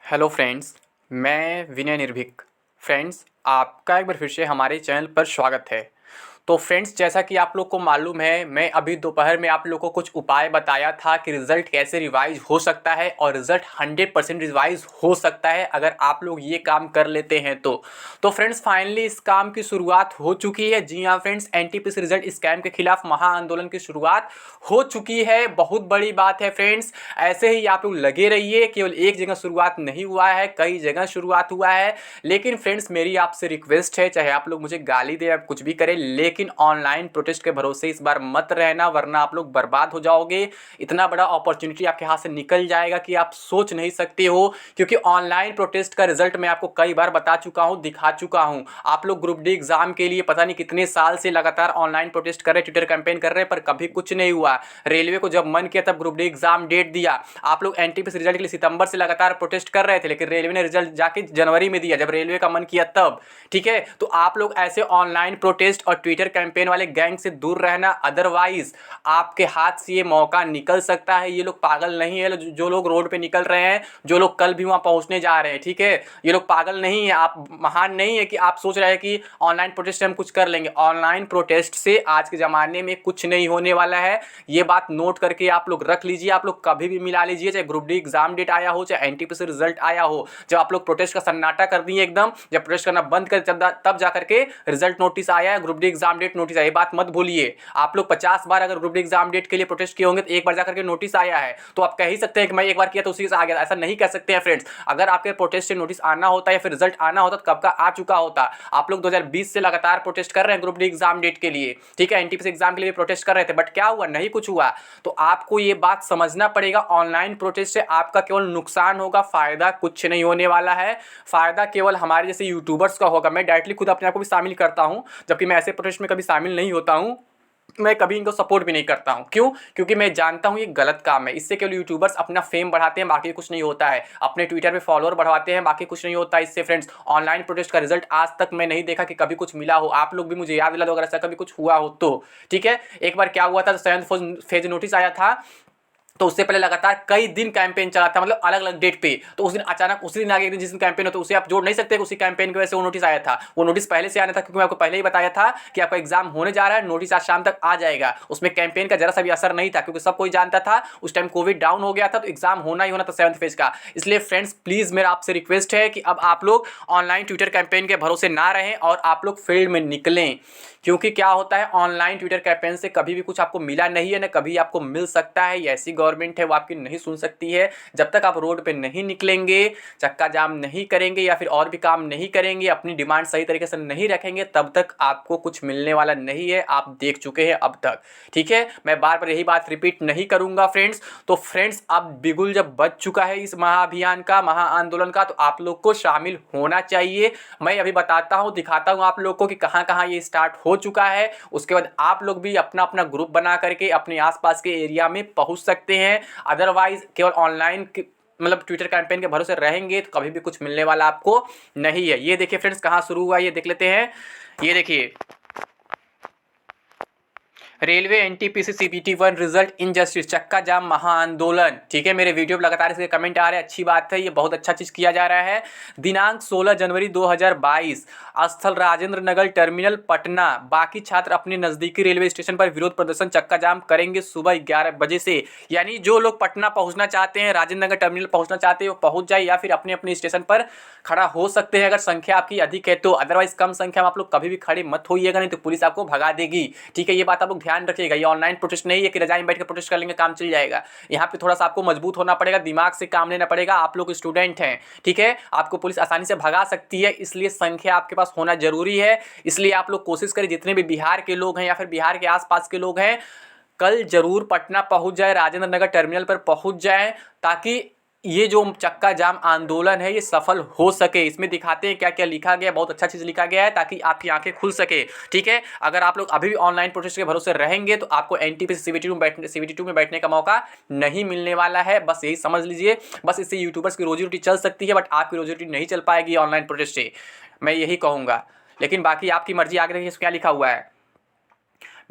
Hello friends, मैं विनय निर्भीक। Friends, आपका एक बार फिर से हमारे चैनल पर स्वागत है। तो फ्रेंड्स, जैसा कि आप लोग को मालूम है, मैं अभी दोपहर में आप लोग को कुछ उपाय बताया था कि रिज़ल्ट कैसे रिवाइज़ हो सकता है और रिज़ल्ट 100% रिवाइज़ हो सकता है अगर आप लोग ये काम कर लेते हैं तो फ्रेंड्स, फाइनली इस काम की शुरुआत हो चुकी है। जी हाँ फ्रेंड्स, एनटीपीसी रिज़ल्ट स्कैम के खिलाफ महाआंदोलन की शुरुआत हो चुकी है। बहुत बड़ी बात है फ्रेंड्स। ऐसे ही आप लोग लगे रहिए, केवल एक जगह शुरुआत नहीं हुआ है, कई जगह शुरुआत हुआ है। लेकिन फ्रेंड्स, मेरी आपसे रिक्वेस्ट है, चाहे आप लोग मुझे गाली दें, आप कुछ भी करें, लेकिन ऑनलाइन प्रोटेस्ट के भरोसे इस बार मत रहना, वरना आप लोग बर्बाद हो जाओगे। इतना बड़ा अपॉर्चुनिटी आपके हाथ से निकल जाएगा कि आप सोच नहीं सकते हो। क्योंकि ऑनलाइन प्रोटेस्ट का रिजल्ट मैं आपको कई बार बता चुका हूं, दिखा चुका हूं। आप लोग ग्रुप डी एग्जाम के लिए पता नहीं कितने साल से लगातार ऑनलाइन प्रोटेस्ट कर रहे, ट्विटर कैंपेन कर रहे, पर कभी कुछ नहीं हुआ। रेलवे को जब मन किया तब ग्रुप डी एग्जाम डेट दिया। आप लोग एनटीपीसी रिजल्ट के लिए सितंबर से लगातार प्रोटेस्ट कर रहे थे, लेकिन रेलवे ने रिजल्ट जाके जनवरी में दिया, जब रेलवे का मन किया तब। ठीक है, तो आप लोग ऐसे ऑनलाइन प्रोटेस्ट और ट्विटर कैंपेन वाले गैंग से दूर रहना, अदरवाइज आपके हाथ से ये मौका निकल सकता है। ये लोग पागल नहीं है जो लोग रोड पे निकल रहे हैं, जो लोग कल भी वहां पहुंचने जा रहे हैं। ठीक है, ये लोग पागल नहीं है, आप महान नहीं है कि आप सोच रहे हैं कि ऑनलाइन प्रोटेस्ट से हम कुछ कर लेंगे। ऑनलाइन प्रोटेस्ट से आज के ज़माने में कुछ नहीं होने वाला है। ये बात नोट करके आप लोग रख लीजिए। आप लोग कभी भी मिला लीजिए, चाहे ग्रुप डी एग्जाम डेट आया हो, चाहे एनटीपीसी रिजल्ट आया हो। जब आप लोग प्रोटेस्ट का सन्नाटा कर दिए एकदम, जब प्रोटेस्ट करना बंद कर तब जाकर के रिजल्ट नोटिस आया है, group D exam date notice आया। ये बात मत भूलिए। आप लोग 50 बार अगर ग्रुप डी एग्जाम डेट के लिए प्रोटेस्ट किए होंगे तो एक बार जाकर के नोटिस आया है, तो आप कह ही सकते हैं कि मैं एक बार किया तो उसी से आ गया। ऐसा नहीं कह सकते हैं फ्रेंड्स। अगर आपके प्रोटेस्ट से नोटिस आना होता या फिर रिजल्ट आना होता तो कब का आ चुका होता। आप लोग 2020 से लगातार प्रोटेस्ट कर रहे हैं ग्रुप डी एग्जाम डेट के लिए। ठीक है, एनटीपीसी एग्जाम के लिए प्रोटेस्ट कर रहे थे, बट क्या हुआ? नहीं कुछ हुआ। तो आपको ये बात समझना पड़ेगा, ऑनलाइन प्रोटेस्ट से आपका केवल नुकसान होगा, फायदा कुछ नहीं होने वाला है। फायदा केवल हमारे जैसे यूट्यूबर्स का होगा। मैं डायरेक्टली खुद अपने आप को भी शामिल करता हूं, जबकि मैं ऐसे प्रोटेस्ट में कभी शामिल नहीं होता हूं। मैं कभी इनको सपोर्ट भी नहीं करता हूं। क्यों? क्योंकि मैं जानता हूं ये गलत काम है। इससे केवल यूट्यूबर्स अपना फेम बढ़ाते हैं, बाकी कुछ नहीं होता है। अपने ट्विटर पे फॉलोअर बढ़वाते हैं, बाकी कुछ नहीं होता इससे। फ्रेंड्स, ऑनलाइन प्रोटेस्ट का रिजल्ट आज तक मैं नहीं देखा कि कभी कुछ मिला हो। आप लोग भी मुझे याद दिला दो अगर ऐसा कभी कुछ हुआ हो तो। ठीक है, एक बार क्या हुआ था, 7th फेज नोटिस आया था, तो उससे पहले लगातार कई दिन कैंपेन चला था, मतलब अलग अलग डेट पे। तो उस दिन अचानक उसी दिन आगे जिस दिन कैंपेन हो, तो उसे आप जोड़ नहीं सकते। उसी कैंपेन की वजह से वो नोटिस आया था। वो नोटिस पहले से आना था, क्योंकि मैं आपको पहले ही बताया था कि आपका एग्जाम होने जा रहा है, नोटिस आज शाम तक आ जाएगा। उसमें कैंपेन का जरा सा भी असर नहीं था, क्योंकि सब कोई जानता था उस टाइम कोविड डाउन हो गया था, तो एग्जाम होना ही होना था 7th फेज का। इसलिए फ्रेंड्स, प्लीज मेरा आपसे रिक्वेस्ट है कि अब आप लोग ऑनलाइन ट्विटर कैंपेन के भरोसे ना रहें और आप लोग फील्ड में निकलें। क्योंकि क्या होता है, ऑनलाइन ट्विटर कैंपेन से कभी भी कुछ आपको मिला नहीं है, ना कभी आपको मिल सकता है। ये ऐसी गवर्नमेंट है, वो आपकी नहीं सुन सकती है। जब तक आप रोड पे नहीं निकलेंगे, चक्का जाम नहीं करेंगे या फिर और भी काम नहीं करेंगे, अपनी डिमांड सही तरीके से नहीं रखेंगे, तब तक आपको कुछ मिलने वाला नहीं है। आप देख चुके हैं अब तक। ठीक है, मैं बार बार यही बात रिपीट नहीं करूंगा फ्रेंड्स। तो फ्रेंड्स, अब बिगुल जब बज चुका है इस महाअभियान का, महाआंदोलन का, तो आप लोग को शामिल होना चाहिए। मैं अभी बताता हूं, दिखाता हूं आप लोग को कि कहां कहां ये स्टार्ट हो चुका है। उसके बाद आप लोग भी अपना अपना ग्रुप बना करके अपने आसपास के एरिया में पहुंच सकते हैं। अदरवाइज केवल ऑनलाइन मतलब ट्विटर कैंपेन के भरोसे रहेंगे तो कभी भी कुछ मिलने वाला आपको नहीं है। ये देखिए फ्रेंड्स, कहां शुरू हुआ ये देख लेते हैं। ये देखिए, railway NTPC CBT 1 result injustice, चक्का जाम महाआंदोलन। ठीक है, मेरे वीडियो पे लगातार इसके कमेंट आ रहे हैं, अच्छी बात है, ये बहुत अच्छा चीज किया जा रहा है। दिनांक 16 जनवरी 2022, स्थल राजेंद्र नगर टर्मिनल पटना। बाकी छात्र अपने नजदीकी रेलवे स्टेशन पर विरोध प्रदर्शन चक्का जाम करेंगे सुबह 11 बजे से। यानी जो लोग पटना पहुंचना चाहते हैं, राजेंद्र नगर टर्मिनल पहुंचना चाहते हैं, वो पहुंच जाए या फिर अपने अपने स्टेशन पर खड़ा हो सकते हैं अगर संख्या आपकी अधिक है तो। अदरवाइज कम संख्या में आप लोग कभी भी खड़े मत होइएगा, नहीं तो पुलिस आपको भगा देगी। ठीक है, ये बात आप लोग ध्यान रखिएगा। ये ऑनलाइन प्रोटेस्ट नहीं है कि रजाई में बैठ कर प्रोटेस्ट कर लेंगे काम चल जाएगा। यहाँ पे थोड़ा सा आपको मजबूत होना पड़ेगा, दिमाग से काम लेना पड़ेगा। आप लोग स्टूडेंट हैं, ठीक है, आपको पुलिस आसानी से भगा सकती है, इसलिए संख्या आपके पास होना जरूरी है। इसलिए आप लोग कोशिश करें, जितने भी बिहार के लोग हैं या फिर बिहार के आसपास के लोग हैं, कल जरूर पटना पहुंच जाए, राजेंद्र नगर टर्मिनल पर पहुंच जाए, ताकि ये जो चक्का जाम आंदोलन है ये सफल हो सके। इसमें दिखाते हैं क्या क्या लिखा गया, बहुत अच्छा चीज़ लिखा गया है, ताकि आपकी आंखें खुल सके। ठीक है, अगर आप लोग अभी भी ऑनलाइन प्रोटेस्ट के भरोसे रहेंगे तो आपको एनटीपीसी सीबीटी में बैठने का मौका नहीं मिलने वाला है। बस यही समझ लीजिए। बस इससे यूट्यूबर्स की रोजी रोटी चल सकती है, बट आपकी रोजी रोटी नहीं चल पाएगी ऑनलाइन प्रोटेस्ट से, मैं यही कहूँगा। लेकिन बाकी आपकी मर्जी। आगे देखिए क्या लिखा हुआ है।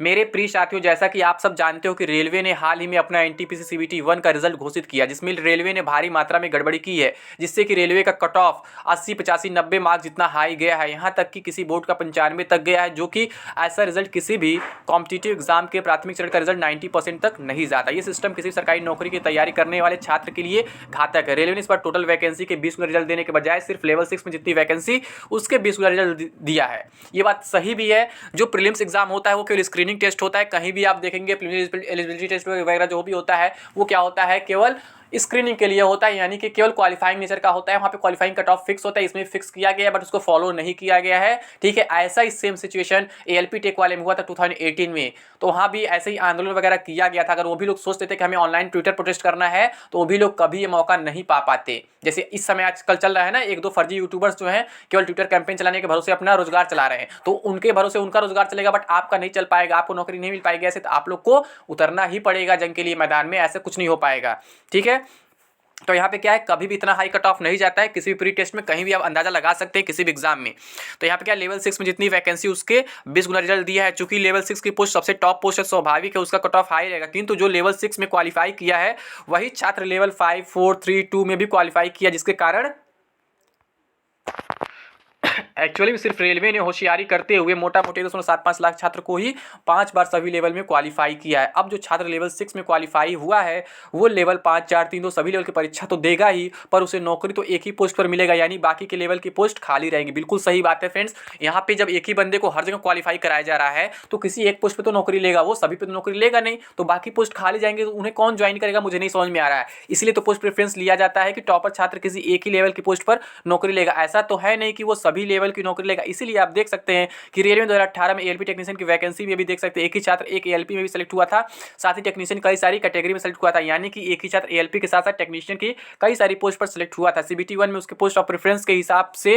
मेरे प्रिय साथियों, जैसा कि आप सब जानते हो कि रेलवे ने हाल ही में अपना एनटीपीसी सीबीटी 1 का रिजल्ट घोषित किया, जिसमें रेलवे ने भारी मात्रा में गड़बड़ी की है, जिससे कि रेलवे का कट ऑफ 80, 85, 90 मार्क्स जितना हाई गया है, यहाँ तक कि किसी बोर्ड का 95 तक गया है, जो कि ऐसा रिजल्ट किसी भी कॉम्पिटिटिव एग्जाम के प्राथमिक चरण का रिजल्ट 90% तक नहीं जाता। ये सिस्टम किसी सरकारी नौकरी की तैयारी करने वाले छात्र के लिए घातक है। रेलवे ने इस पर टोटल वैकेंसी के 20 गुना रिजल्ट देने के बजाय सिर्फ लेवल 6 में जितनी वैकेंसी उसके 20 गुना रिजल्ट दिया है। ये बात सही भी है। जो प्रीलिम्स एग्जाम होता है वो केवल स्क्रीनिंग टेस्ट होता है। कहीं भी आप देखेंगे एलिजिबिलिटी टेस्ट वगैरह जो भी होता है वो क्या होता है, केवल स्क्रीनिंग के लिए होता है, यानी कि केवल क्वालिफाइंग नेचर का होता है। वहाँ पे क्वालिफाइंग कट ऑफ फिक्स होता है, इसमें फिक्स किया गया है बट उसको फॉलो नहीं किया गया है। ठीक है, ऐसा ही सेम सिचुएशन एएलपी टेक वाले में हुआ था 2018 में, तो वहाँ भी ऐसे ही आंदोलन वगैरह किया गया था। अगर वो भी लोग सोचते थे कि हमें ऑनलाइन ट्विटर प्रोटेस्ट करना है तो वो भी लोग कभी ये मौका नहीं पा पाते। जैसे इस समय आजकल चल रहा है ना, एक दो फर्जी यूट्यूबर्स जो हैं केवल ट्विटर कैंपेन चलाने के भरोसे अपना रोजगार चला रहे हैं, तो उनके भरोसे उनका रोजगार चलेगा बट आपका नहीं चल पाएगा, आपको नौकरी नहीं मिल पाएगी। ऐसे तो आप लोग को उतरना ही पड़ेगा जंग के लिए मैदान में, ऐसे कुछ नहीं हो पाएगा। ठीक है, तो यहाँ पे क्या है, कभी भी इतना हाई कट ऑफ नहीं जाता है किसी भी प्री टेस्ट में, कहीं भी आप अंदाजा लगा सकते हैं किसी भी एग्जाम में। तो यहाँ पे क्या, लेवल 6 में जितनी वैकेंसी उसके 20 गुना रिजल्ट दिया है। चूंकि लेवल 6 की पोस्ट सबसे टॉप पोस्ट है, स्वाभाविक है उसका कट ऑफ हाई रहेगा, किंतु जो लेवल 6 में क्वालिफाई किया है वही छात्र लेवल 5, 4, 3, 2 में भी क्वालिफाई किया, जिसके कारण एक्चुअली में सिर्फ रेलवे ने होशियारी करते हुए मोटा मोटी 2.75 लाख छात्र को ही 5 बार सभी लेवल में क्वालिफाई किया है। अब जो छात्र लेवल 6 में क्वालिफाई हुआ है वो लेवल 5, 4, 3, 2 सभी लेवल की परीक्षा तो देगा ही, पर उसे नौकरी तो एक ही पोस्ट पर मिलेगा, यानी बाकी के लेवल की पोस्ट खाली रहेंगी। बिल्कुल सही बात है फ्रेंड्स। यहाँ पे जब एक ही बंदे को हर जगह क्वालिफाई कराया जा रहा है तो किसी एक पोस्ट पर तो नौकरी लेगा, वो सभी पे तो नौकरी लेगा नहीं, तो बाकी पोस्ट खाली जाएंगे, तो उन्हें कौन ज्वाइन करेगा, मुझे नहीं समझ में आ रहा है। इसलिए तो पोस्ट प्रेफरेंस लिया जाता है कि टॉपर छात्र किसी एक ही लेवल की पोस्ट पर नौकरी लेगा, ऐसा तो है नहीं कि वो सभी लेवल की नौकरी लेगा। इसीलिए आप देख सकते हैं कि रेलवे 2018 में एएलपी टेक्नीशियन की वैकेंसी में भी देख सकते हैं एक ही छात्र एक एएलपी में भी सेलेक्ट हुआ था, साथ ही टेक्नीशियन कई सारी कैटेगरी में सेलेक्ट हुआ था, यानी कि एक ही छात्र एएलपी के साथ साथ टेक्नीशियन की कई सारी पोस्ट पर सेलेक्ट हुआ था। सीबीटी 1 में उसके पोस्ट ऑफ प्रेफरेंस के हिसाब से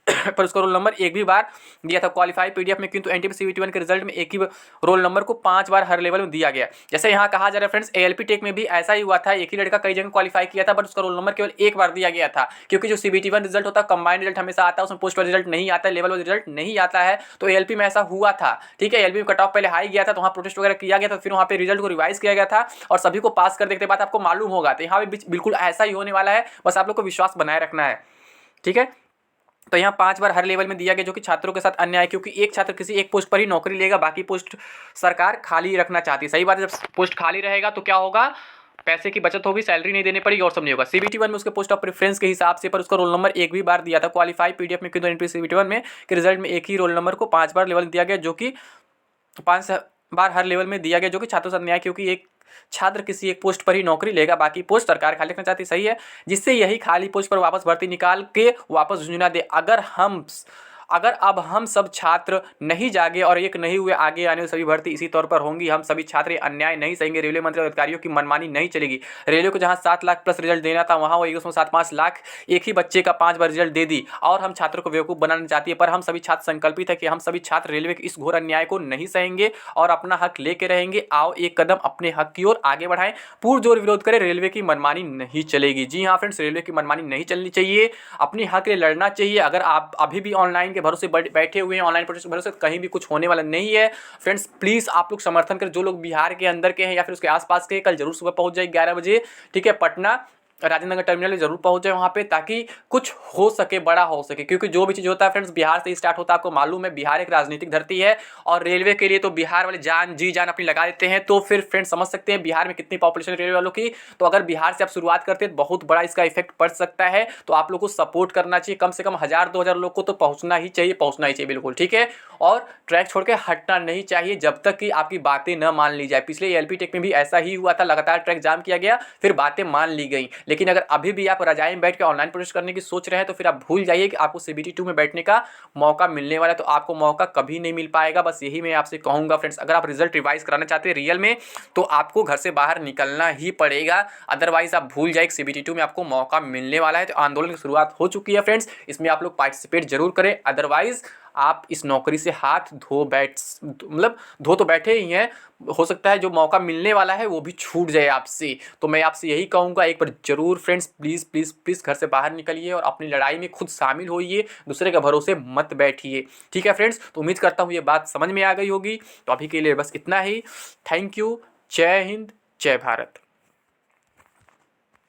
पर उसका रोल नंबर एक भी बार दिया था क्वालिफाई पीडीएफ में, किंतु एनटीपी सीबीटी 1 के रिजल्ट में एक ही रोल नंबर को 5 बार हर लेवल में दिया गया। जैसे यहाँ कहा जा रहा है फ्रेंड्स, एएलपी टेक में भी ऐसा ही हुआ था, एक ही लड़का कई जगह क्वालिफाई किया था बट उसका रोल नंबर केवल एक बार दिया गया था, क्योंकि जो सीबीटी 1 रिजल्ट होता है कंबाइंड रिजल्ट हमेशा आता है, उसमें पोस्ट वाइज रिजल्ट नहीं आता है, लेवल वाइज रिजल्ट नहीं आता है। तो एएलपी में ऐसा हुआ था। ठीक है, एएलपी में कट ऑफ पहले हाई गया था तो वहाँ प्रोटेस्ट वगैरह किया गया था, फिर वहाँ पे रिजल्ट को रिवाइज किया गया था और सभी को पास कर देखते बाद आपको मालूम होगा। तो यहाँ पे बिल्कुल ऐसा ही होने वाला है, बस आप लोग को विश्वास बनाए रखना है। ठीक है, तो यहाँ 5 बार हर लेवल में दिया गया, जो कि छात्रों के साथ अन्याय है, क्योंकि एक छात्र किसी एक पोस्ट पर ही नौकरी लेगा, बाकी पोस्ट सरकार खाली रखना चाहती है। सही बात है, जब पोस्ट खाली रहेगा तो क्या होगा, पैसे की बचत होगी, सैलरी नहीं देनी पड़ेगी और सब नहीं होगा। सीबीटी 1 में उसके पोस्ट ऑफ प्रेफरेंस के हिसाब से पर उसका रोल नंबर एक भी बार दिया था क्वालिफाई पीडीएफ में, किंतु एनटीपी सीबीटी 1 में के रिजल्ट में एक ही रोल नंबर को 5 बार लेवल दिया गया, जो कि 5 बार हर लेवल में दिया गया, जो कि छात्रों से अन्याय, क्योंकि एक छात्र किसी एक पोस्ट पर ही नौकरी लेगा, बाकी पोस्ट सरकार खाली रखना चाहती। सही है, जिससे यही खाली पोस्ट पर वापस भर्ती निकाल के वापस झुंझुना दे। अगर अब हम सब छात्र नहीं जागे और एक नहीं हुए, आगे आने वाली सभी भर्ती इसी तौर पर होंगी, हम सभी छात्र अन्याय नहीं सहेंगे, रेलवे मंत्री और अधिकारियों की मनमानी नहीं चलेगी। रेलवे को जहां 7 लाख प्लस रिजल्ट देना था वहां वो 1.75 लाख एक ही बच्चे का 5 बार रिजल्ट दे दी और हम छात्रों को बेवकूफ़ बनाना चाहती है। पर हम सभी छात्र संकल्पित है कि हम सभी छात्र रेलवे के इस घोर अन्याय को नहीं सहेंगे और अपना हक लेके रहेंगे। आओ एक कदम अपने हक की ओर आगे बढ़ाएं, पुरजोर विरोध करें, रेलवे की मनमानी नहीं चलेगी। जी हाँ फ्रेंड्स, रेलवे की मनमानी नहीं चलनी चाहिए, अपने हक के लिए लड़ना चाहिए। अगर आप अभी भी ऑनलाइन के भरोसे बैठे हुए हैं, ऑनलाइन प्रोटेस्ट भरोसे, कहीं भी कुछ होने वाला नहीं है फ्रेंड्स। प्लीज़ आप लोग समर्थन करें, जो लोग बिहार के अंदर के हैं या फिर उसके आसपास के, कल जरूर सुबह पहुंच जाए 11 बजे। ठीक है, पटना राजेंद्र नगर टर्मिनल में जरूर पहुंच जाए वहाँ पे, ताकि कुछ हो सके, बड़ा हो सके, क्योंकि जो भी चीज़ होता है फ्रेंड्स बिहार से ही स्टार्ट होता है। आपको मालूम है बिहार एक राजनीतिक धरती है और रेलवे के लिए तो बिहार वाले जान जी जान अपनी लगा देते हैं। तो फिर फ्रेंड्स समझ सकते हैं बिहार में कितनी पॉपुलेशन है रेलवे वालों की। तो अगर बिहार से आप शुरुआत करते हैं तो बहुत बड़ा इसका इफेक्ट पड़ सकता है। तो आप लोग को सपोर्ट करना चाहिए, कम से कम 1000-2000 लोग को तो पहुँचना ही चाहिए बिल्कुल। ठीक है, और ट्रैक छोड़ के हटना नहीं चाहिए जब तक कि आपकी बातें न मान ली जाए। पिछले एएलपी टेक में भी ऐसा ही हुआ था, लगातार ट्रैक जाम किया गया, फिर बातें मान ली गई। लेकिन अगर अभी भी आप रजाई में बैठ के ऑनलाइन प्रोटेस्ट करने की सोच रहे हैं तो फिर आप भूल जाइए कि आपको सीबीटी 2 में बैठने का मौका मिलने वाला है। तो आपको मौका कभी नहीं मिल पाएगा। बस यही मैं आपसे कहूँगा फ्रेंड्स, अगर आप रिजल्ट रिवाइज कराना चाहते हैं रियल में तो आपको घर से बाहर निकलना ही पड़ेगा, अदरवाइज आप भूल जाइए सीबीटी 2 में आपको मौका मिलने वाला है। तो आंदोलन की शुरुआत हो चुकी है फ्रेंड्स, इसमें आप लोग पार्टिसिपेट जरूर करें, अदरवाइज आप इस नौकरी से हाथ धो तो बैठे ही हैं, हो सकता है जो मौका मिलने वाला है वो भी छूट जाए आपसे। तो मैं आपसे यही कहूँगा, एक बार ज़रूर फ्रेंड्स प्लीज़ प्लीज़ प्लीज़ घर से बाहर निकलिए और अपनी लड़ाई में खुद शामिल होइए, दूसरे के भरोसे मत बैठिए। ठीक है फ्रेंड्स, तो उम्मीद करता हूँ ये बात समझ में आ गई होगी। तो अभी के लिए बस इतना ही। Thank you. जय हिंद, जय भारत।